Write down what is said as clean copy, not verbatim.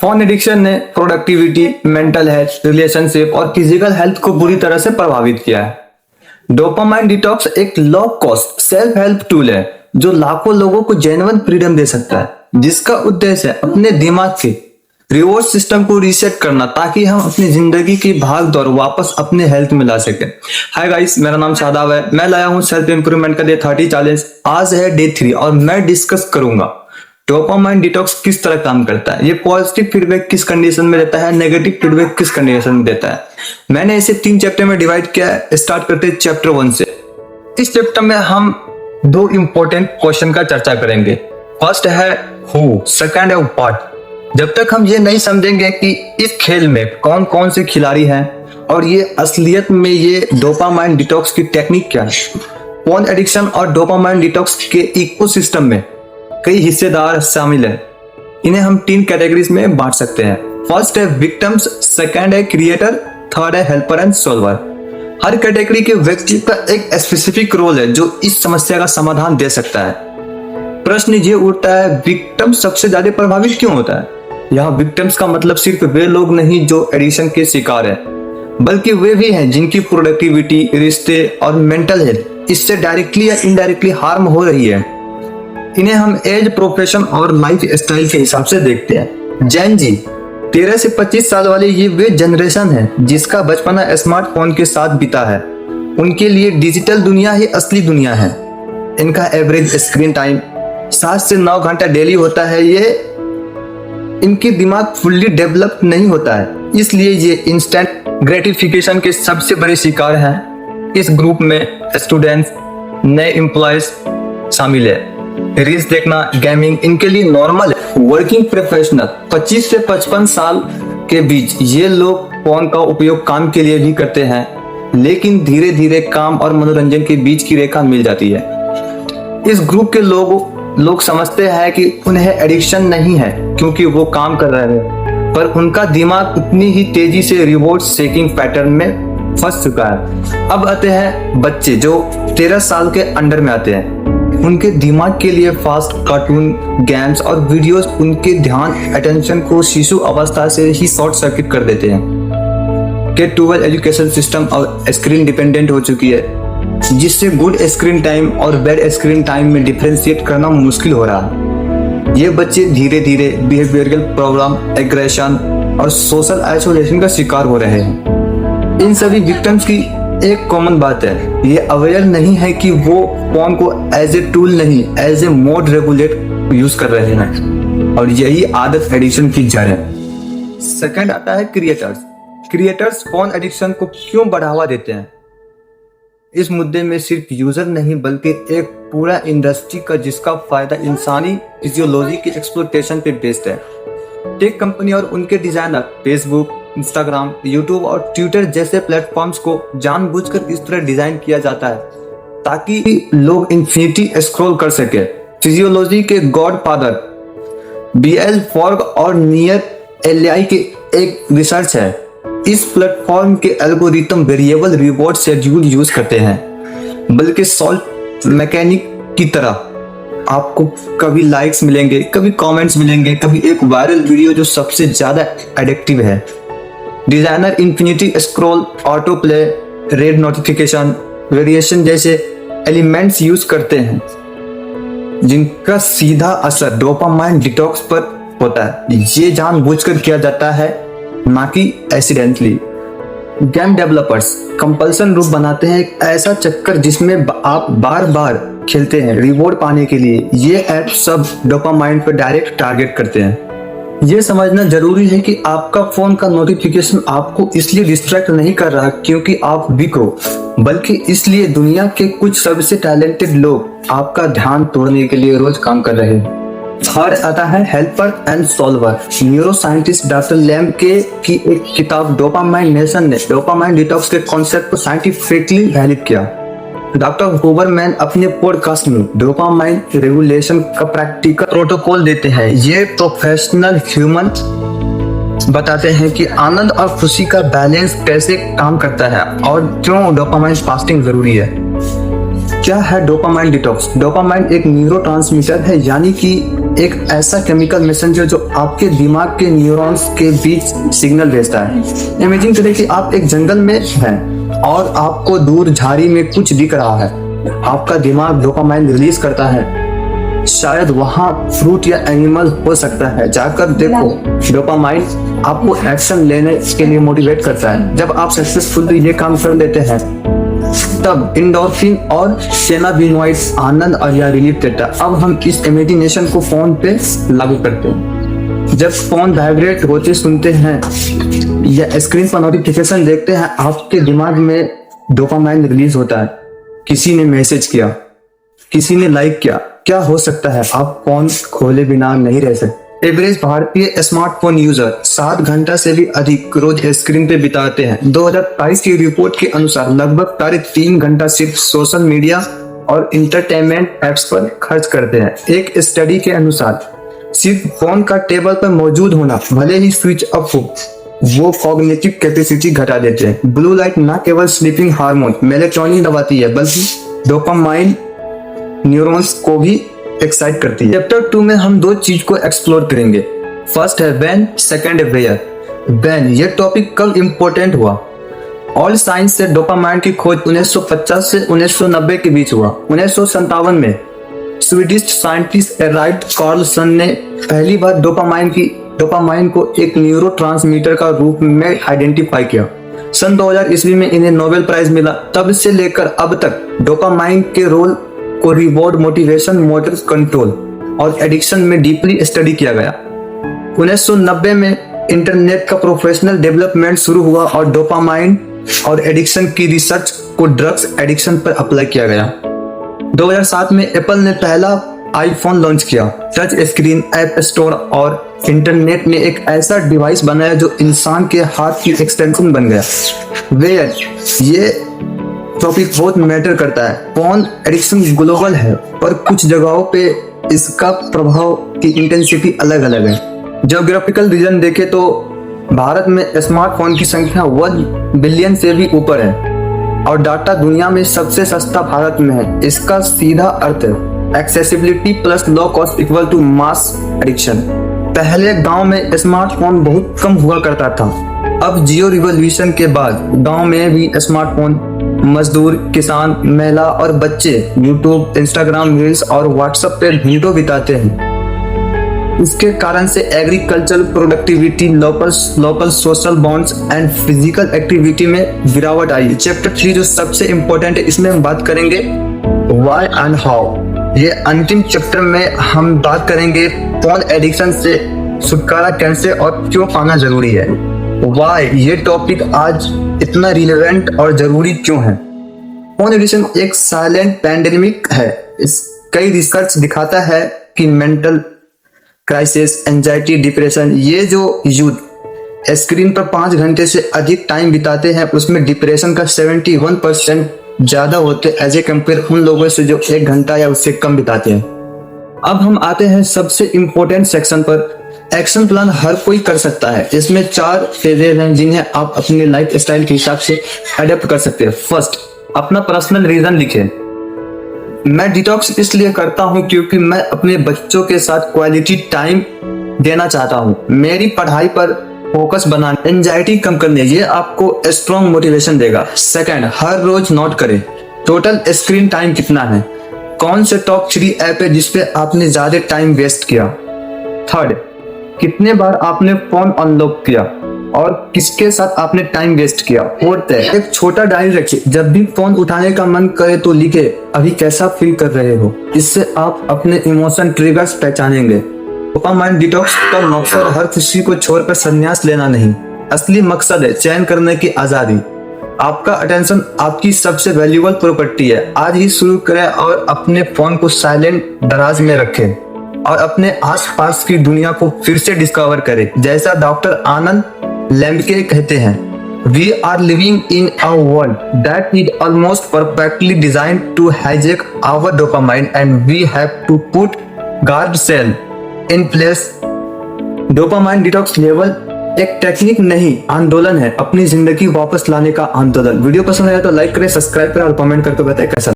Phone addiction ने productivity, mental health, relationship और physical health को बुरी तरह से प्रभावित किया है। डोपामाइन डिटॉक्स एक low cost self help tool है जो लाखों लोगों को जेन्युइन फ्रीडम दे सकता है, जिसका उद्देश्य है अपने दिमाग के रिवॉर्ड सिस्टम को रीसेट करना ताकि हम अपनी जिंदगी की भाग दौड़ वापस अपने हेल्थ में ला सके। हाय गाइस, मेरा नाम शादाब है। मैं लाया हूं सेल्फ इंप्रूवमेंट का डे 30 चैलेंज। आज है डे 3 और मैं डिस्कस करूंगा डोपामाइन डिटॉक्स किस तरह काम करता है, ये पॉजिटिव फीडबैक किस कंडीशन में देता है, नेगेटिव फीडबैक किस कंडीशन में देता है। मैंने इसे 3 चैप्टर में डिवाइड किया है। स्टार्ट करते हैं चैप्टर 1 से। इस चैप्टर में हम 2 इंपॉर्टेंट क्वेश्चन का चर्चा करेंगे। फर्स्ट है हु, सेकंड है व्हाट। जब तक हम ये नहीं समझेंगे कि इस खेल में कौन कौन से खिलाड़ी हैं और ये असलियत में ये डोपामाइन डिटॉक्स की टेक्निक क्या है। फोन एडिक्शन और डोपामाइन डिटॉक्स के इकोसिस्टम में कई हिस्सेदार शामिल हैं। इन्हें हम 3 कैटेगरीज में बांट सकते हैं। फर्स्ट है विक्टिम्स, सेकंड है क्रिएटर, थर्ड है helper and solver. Her category के व्यक्ति का एक स्पेसिफिक रोल है जो इस समस्या का समाधान दे सकता है। प्रश्न ये उठता है, विक्टिम सबसे ज्यादा प्रभावित क्यों होता है? यहाँ विक्टिम्स का मतलब सिर्फ वे लोग नहीं जो एडिक्शन के शिकार हैं, बल्कि वे भी हैं जिनकी प्रोडक्टिविटी, रिश्ते और मेंटल हेल्थ इससे डायरेक्टली या इनडायरेक्टली हार्म हो रही है। इन्हें हम एज, प्रोफेशन और लाइफ स्टाइल के हिसाब से देखते हैं। जेन जी 13 से 25 साल वाले ये वे जनरेशन है जिसका बचपना स्मार्टफोन के साथ बीता है। उनके लिए डिजिटल दुनिया ही असली दुनिया है। इनका एवरेज स्क्रीन टाइम 7 से 9 घंटा डेली होता है। ये इनकी दिमाग फुल्ली डेवलप नहीं होता है, इसलिए ये इंस्टेंट ग्रेटिफिकेशन के सबसे बड़े शिकार हैं। इस ग्रुप में स्टूडेंट्स, नए एम्प्लॉयज शामिल है। रील्स देखना, गेमिंग इनके लिए नॉर्मल है। वर्किंग प्रोफेशनल 25 से 55 साल के बीच ये लोग फोन का उपयोग काम के लिए भी करते हैं, लेकिन धीरे धीरे काम और मनोरंजन के बीच की रेखा मिल जाती है। इस ग्रुप के लोग समझते हैं कि उन्हें एडिक्शन नहीं है क्योंकि वो काम कर रहे हैं, पर उनका दिमाग उतनी ही तेजी से रिवॉर्ड सेकिंग पैटर्न में फंस चुका है। अब आते हैं बच्चे जो 13 साल के अंडर में आते हैं। उनके दिमाग के लिए फास्ट कार्टून, गेम्स और वीडियोस उनके ध्यान, अटेंशन को शिशु अवस्था से ही शॉर्ट सर्किट कर देते हैं। K-12 एजुकेशन सिस्टम और स्क्रीन डिपेंडेंट हो चुकी है, जिससे गुड स्क्रीन टाइम और बैड स्क्रीन टाइम में डिफरेंशिएट करना मुश्किल हो रहा है। ये बच्चे धीरे धीरे बिहेवियरल प्रॉब्लम, एग्रेशन और सोशल आइसोलेशन का शिकार हो रहे हैं। इन सभी विक्टिम्स की एक कॉमन बात है, ये अवेयर नहीं है कि वो फोन को एज ए टूल नहीं, as a mode regulate use कर रहे हैं, और यही आदत एडिक्शन की जड़ है। सेकंड आता है क्रिएटर्स फोन एडिक्शन को क्यों बढ़ावा देते हैं। इस मुद्दे में सिर्फ यूजर नहीं बल्कि एक पूरा इंडस्ट्री का जिसका फायदा इंसानी फिजियोलॉजी की एक्सप्लॉयटेशन पे बेस्ड है। टेक कंपनी और उनके डिजाइनर फेसबुक, इंस्टाग्राम, यूट्यूब और ट्विटर जैसे प्लेटफॉर्म्स को जानबूझकर इस तरह डिजाइन किया जाता है ताकि लोग इन्फिनिटी स्क्रॉल कर सके। फिजियोलॉजी के गॉडफादर BL फॉर्ग और नियर LI के एक रिसर्च है। इस प्लेटफॉर्म के algorithm variable reward schedule use करते हैं, बल्कि सॉल्ट मैकेनिक की तरह आपको कभी लाइक्स मिलेंगे, कभी कमेंट्स मिलेंगे, कभी एक वायरल वीडियो जो सबसे ज्यादा एडिक्टिव है। Designer infinity scroll, auto play, red notification, variation जैसे एलिमेंट्स यूज करते हैं जिनका सीधा असर डोपामाइन डिटॉक्स पर होता है। ये जानबूझकर किया जाता है, ना कि एक्सीडेंटली। गेम डेवलपर्स कंपल्सन रूप बनाते हैं एक ऐसा चक्कर जिसमें आप बार बार खेलते हैं रिवॉर्ड पाने के लिए। ये ऐप सब डोपामाइन पर डायरेक्ट टारगेट करते हैं। ये समझना जरूरी है कि आपका फोन का नोटिफिकेशन आपको इसलिए डिस्ट्रैक्ट नहीं कर रहा क्योंकि आप वीक हो, बल्कि इसलिए दुनिया के कुछ सबसे टैलेंटेड लोग आपका ध्यान तोड़ने के लिए रोज काम कर रहे हैं। थर्ड आता है helper and solver. Neuroscientist doctor Lembke की एक किताब डोपामाइन नेशन ने डोपामाइन डिटॉक्स के कॉन्सेप्ट को साइंटिफिकली वैलिड किया। डॉक्टर हुबरमैन अपने पॉडकास्ट में डोपामाइन रेगुलेशन का प्रैक्टिकल प्रोटोकॉल देते हैं। ये प्रोफेशनल ह्यूमन बताते हैं कि आनंद और खुशी का बैलेंस कैसे काम करता है और क्यों डोपामाइन फास्टिंग जरूरी है। क्या है डोपामाइन डिटॉक्स? डोपामाइन एक न्यूरोट्रांसमीटर है, यानी कि एक ऐसा केमिकल मैसेंजर जो आपके दिमाग के न्यूरॉन्स के बीच सिग्नल भेजता है। इमेजिन करें कि आप एक जंगल में हैं और आपको दूर झाड़ी में कुछ दिख रहा है। आपका दिमाग डोपामाइन रिलीज करता है। शायद वहां फ्रूट या एनिमल हो सकता है, जाकर देखो। डोपामाइन आपको एक्शन लेने के लिए मोटिवेट करता है। जब आप सक्सेसफुल ये काम कर लेते हैं तब एंडोर्फिन और कैनाबिनॉइड्स आनंद और या रिलीफ देता है। अब हम इस इमेजिनेशन को फोन पे लागू करते हैं। जब फोन वाइब्रेट होते सुनते हैं या स्क्रीन पर नोटिफिकेशन देखते हैं, आपके दिमाग में डोपामाइन रिलीज होता है। किसी ने मैसेज किया, किसी ने लाइक किया, क्या हो सकता है? आप फोन खोले बिना नहीं रह सकते। एवरेज भारतीय स्मार्टफोन यूजर 7 घंटा से भी अधिक रोज स्क्रीन पे बिताते हैं। 2022 की रिपोर्ट के अनुसार लगभग 3.5 घंटा सिर्फ सोशल मीडिया और इंटरटेनमेंट एप्स पर खर्च करते हैं। एक स्टडी के अनुसार सिर्फ फोन का टेबल पर मौजूद होना, भले ही स्विच ऑफ हो, वो कॉग्निटिव कैपेसिटी घटा देते हैं। ब्लू लाइट न केवल स्लीपिंग हार्मोन मेलेटोनिन दबाती है, बल्कि डोपामाइन न्यूरॉन्स को भी एक्साइट करती है। चैप्टर 2 में हम 2 चीज को एक्सप्लोर करेंगे। फर्स्ट है व्हेन, सेकंड है वेयर। व्हेन ये टॉपिक कब इंपॉर्टेंट हुआ? ऑल साइंस से डोपामाइन की खोज 1950 से 1990 के बीच हुआ। 1957 में स्वीडिश साइंटिस्ट एराइट कार्लसन ने पहली बार डोपामाइन को एक न्यूरोट्रांसमीटर का रूप में आइडेंटिफाई किया। सन 2000 ईस्वी में इन्हें नोबेल प्राइज मिला। तब से लेकर अब तक डोपामाइन के रोल को रिवॉर्ड, मोटिवेशन, मोटर कंट्रोल और एडिक्शन में डीपली स्टडी किया गया। 1990 में इंटरनेट का प्रोफेशनल डेवलपमेंट शुरू हुआ और डोपामाइन और एडिक्शन की रिसर्च को ड्रग्स एडिक्शन पर अप्लाई किया गया। 2007 में एप्पल ने पहला आईफोन लॉन्च किया। टच स्क्रीन, ऐप स्टोर और इंटरनेट ने एक ऐसा डिवाइस बनाया जो इंसान के हाथ की एक्सटेंशन बन गया। वेयर ये टॉपिक बहुत मैटर करता है। फोन एडिक्शन ग्लोबल है पर कुछ जगहों पे इसका प्रभाव की इंटेंसिटी अलग अलग है। ज्योग्राफिकल रीजन देखे तो भारत में स्मार्टफोन की संख्या 1 बिलियन से भी ऊपर है और डाटा दुनिया में सबसे सस्ता भारत में है। इसका सीधा अर्थ है accessibility plus low cost equal to mass addiction. पहले गांव में स्मार्टफोन बहुत कम हुआ करता था। अब जियो रिवॉल्यूशन के बाद गांव में भी स्मार्टफोन मजदूर, किसान, महिला और बच्चे यूट्यूब, इंस्टाग्राम रील्स और व्हाट्सएप पे घंटों बिताते हैं। इसके कारण से agriculture productivity, local social bonds and physical activity में गिरावट आई। चैप्टर 3 जो सबसे इम्पोर्टेंट है, इसमें हम बात करेंगे व्हाई एंड हाउ। ये अंतिम चैप्टर में हम बात करेंगे फोन एडिक्शन से छुटकारा कैसे और क्यों पाना जरूरी है। व्हाई ये टॉपिक आज इतना रिलेवेंट और जरूरी क्यों है? फोन एडिक्शन एक साइलेंट पैंडेमिक है। कई रिसर्च दिखाता है कि मेंटल क्राइसिस, एंजाइटी, डिप्रेशन, ये जो यूथ स्क्रीन पर 5 घंटे से अधिक टाइम बिताते हैं उसमें डिप्रेशन का 71% ज्यादा होते एज ए कंपेयर उन लोगों से जो 1 घंटा या उससे कम बिताते हैं। अब हम आते हैं सबसे इंपॉर्टेंट सेक्शन पर। एक्शन प्लान हर कोई कर सकता है। इसमें 4 फेजेज हैं जिन्हें आप अपने लाइफ स्टाइल के हिसाब से अडेप्ट कर सकते हैं। फर्स्ट, अपना पर्सनल रीजन लिखें। मैं डिटॉक्स इसलिए करता हूं क्योंकि मैं अपने बच्चों के साथ क्वालिटी टाइम देना चाहता हूं। मेरी पढ़ाई पर फोकस बनाने, एंजाइटी कम करने, ये आपको स्ट्रॉन्ग मोटिवेशन देगा। सेकंड, हर रोज नोट करें टोटल स्क्रीन टाइम कितना है। कौन से टॉप 3 ऐप है जिसपे आपने ज्यादा टाइम वेस्ट किया। थर्ड, कितने बार आपने फोन अनलॉक किया और किसके साथ आपने टाइम वेस्ट किया। फोर्थ है, एक छोटा डायरी रखिए। जब भी फोन उठाने का मन करे तो लिखे अभी कैसा फील कर रहे हो। इससे आप अपने इमोशन ट्रिगर्स पहचानेंगे। डोपामाइन डिटॉक्स का मकसद हर खुशी को छोड़कर संन्यास लेना नहीं, असली मकसद है चयन करने की आजादी। आपका अटेंशन आपकी सबसे वैल्यूएबल प्रॉपर्टी है। आज ही शुरू करें और अपने फोन को साइलेंट दराज में रखें और अपने आसपास की दुनिया को फिर से डिस्कवर करें। जैसा डॉक्टर आनंद लेम्बके कहते हैं, We are living in a world that is almost perfectly designed to hijack our dopamine and we have to put guardrail in place. Dopamine detox level एक टेक्निक नहीं, आंदोलन है। अपनी जिंदगी वापस लाने का आंदोलन। वीडियो पसंद आया तो लाइक करें, सब्सक्राइब करें और कमेंट करके बताएं कैसा